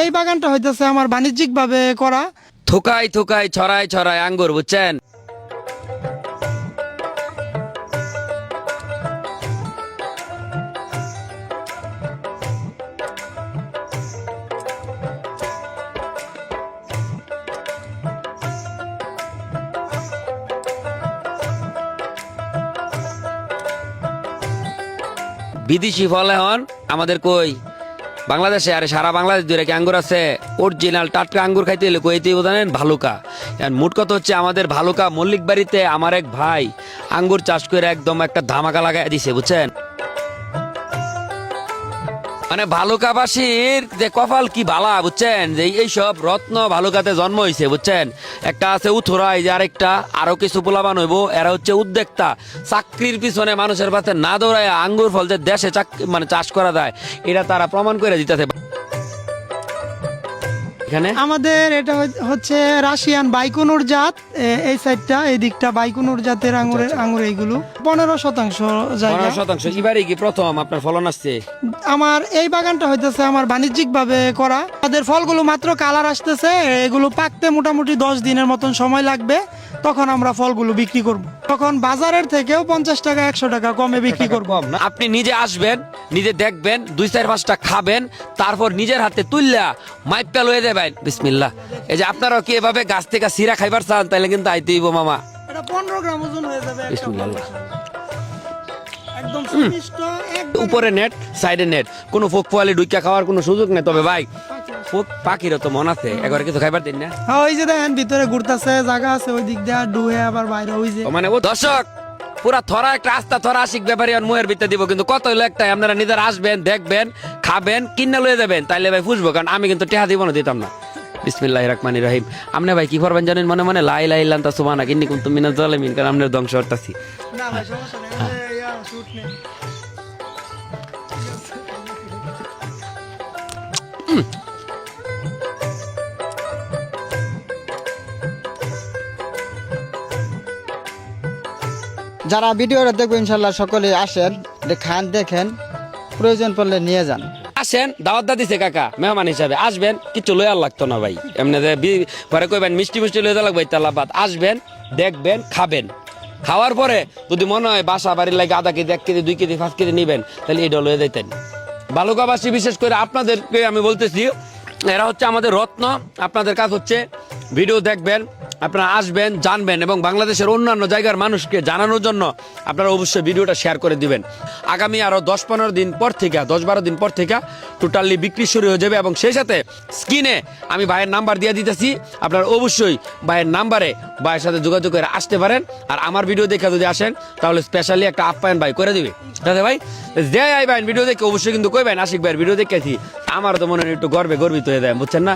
এই বাগানটা হইতেছে আমার বাণিজ্যিক ভাবে করা। থোকায় থোকায় ছড়ায় ছড়ায় আঙ্গুর, বুঝছেন? বিদেশি ফল এখন আমাদের কই বাংলাদেশে, আরে সারা বাংলাদেশ জুড়ে কি আঙ্গুর আছে? অরিজিনাল টাটকা আঙ্গুর খাইতে হলে কইতেই জানেন ভালুকা। মোট কথা হচ্ছে আমাদের ভালুকা মল্লিক বাড়িতে আমার এক ভাই আঙ্গুর চাষ করে একদম একটা ধামাকা লাগাই দিছে, বুঝছেন? মানে ভালুকাবাসীর যে কপাল কি বালা, বুঝছেন? যে এইসব রত্ন ভালুকাতে জন্ম হয়েছে, বুঝছেন? একটা আছে উথুরাই, যে আরেকটা আরো কিছু পোলাবান হইব, এরা হচ্ছে উদ্যোক্তা। চাকরির পিছনে মানুষের পাশে না দৌড়ায় আঙ্গুর ফল যে দেশে মানে চাষ করা যায়, এটা তারা প্রমাণ করে দিতেছে। আমাদের এটা হচ্ছে রাশিয়ান বাইকুনুর জাত, এই সাইডটা এই দিকটা বাইকুনুর জাতের আঙ্গুর এইগুলো 15% জায়গা। 15% এবারে কি প্রথম আপনার ফলন আসছে? আমার এই বাগানটা হইতেছে আমার বাণিজ্যিক ভাবে করা। তাদের ফলগুলো মাত্র কালার আসতেছে, এগুলো পাকতে মোটামুটি 10 দিনের মতন সময় লাগবে। তখন আমরা ফলগুলো বিক্রি করব, তখন বাজারের থেকেও 50 টাকা 100 টাকা কমে বিক্রি করব। আপনি নিজে আসবেন, নিজে দেখবেন, 2-4-5টা খাবেন, তারপর নিজের হাতে তুললা মাইপটা লয়ে দেবেন। বিসমিল্লাহ। এই যে আপনারাও কি এভাবে গাছ থেকে সিরা খাইবার চান, তাইলে কিন্তু আইতেইব মামা। এটা 15 গ্রাম ওজন হয়ে যাবে। বিসমিল্লাহ। একদম সুমিষ্ট, একদম উপরে নেট, সাইডে নেট, কোনো ফোক ফোয়ালি ঢুকিয়া খাওয়ার কোনো সুযোগ নেই। তবে ভাই ফোক পাখিরও তো মন আছে, একবারে কিছু খাইবার দিন না। হ্যাঁ, ওই যে দেখেন ভিতরে ঘুরতেছে, জায়গা আছে ওই দিক দিয়ে, ডুহে আবার বাইরে ওই যে। মানে ও দর্শক পুরা থরা একটা আস্তা থরা আশিক ব্যাপারী আর মুয়ের ভিতরে দিব, কিন্তু কত হইলো একটাই, আপনারা নিজেরা আসবেন, দেখবেন, খাবেন, কিনা লয়ে যাবেন, তাইলে ভাই ফুসবো, কারণ আমি কিন্তু টেহা দিব না, দিতাম না। বিসমিল্লাহির রহমানির রহিম। আপনি ভাই কি করবেন জানেন? মনে মনে লা ইলাহা ইল্লাল্লাহ সুবহানাকা ইন্নী কুনতু মিনাজ জালিমিন, কারণ আপনার ধ্বংস করতেছি। না ভাই সমস্যা নেই, শুট নেই। যারা ভিডিওটা দেখবেন ইনশাল্লাহ সকলে আসেন, খান, দেখেন, প্রয়োজন পড়লে নিয়ে যান। আসেন, দাওয়াত দা দিছে কাকা, মেহমান হিসাবে আসবেন, কিছু লইয়ার লাগতো না ভাই। এমনি পরে কইবেন মিষ্টি মিষ্টি লইয়া লাগবে, তালাবাদ আসবেন, দেখবেন, খাবেন। খাওয়ার পরে যদি মনে হয় বাসা বাড়ির লাগে আধা কেজি, 1 কেজি, 2 কেজি, 5 কেজি নিবেন, তাহলে এটা লয়ে যাইতেন। বালুকাবাসী বিশেষ করে আপনাদেরকে আমি বলতেছি, এরা হচ্ছে আমাদের রত্ন। আপনাদের কাজ হচ্ছে ভিডিও দেখবেন, আপনারা আসবেন, জানবেন, এবং বাংলাদেশের অন্যান্য জায়গার মানুষকে জানানোর জন্য আপনারা অবশ্যই ভিডিওটা শেয়ার করে দিবেন। আগামী আরও 10-15 দিন পর থেকে, 10-12 দিন পর থেকে টোটালি বিক্রি শুরু হয়ে যাবে, এবং সেই সাথে স্ক্রিনে আমি ভাইয়ের নাম্বার দিয়ে দিতেছি, আপনারা অবশ্যই ভাইয়ের নাম্বারে ভাইয়ের সাথে যোগাযোগ করে আসতে পারেন। আর আমার ভিডিও দেখে যদি আসেন, তাহলে স্পেশালি একটা আপ্যায়ন ভাই করে দিবে। দাদা ভাই যে ভাই ভিডিও দেখে অবশ্যই কিন্তু কইবেন আশিক ভাইয়ের ভিডিও দেখেছি, আমার তো মনে হয় একটু গর্বিত হয়ে যায়, বুঝছেন না?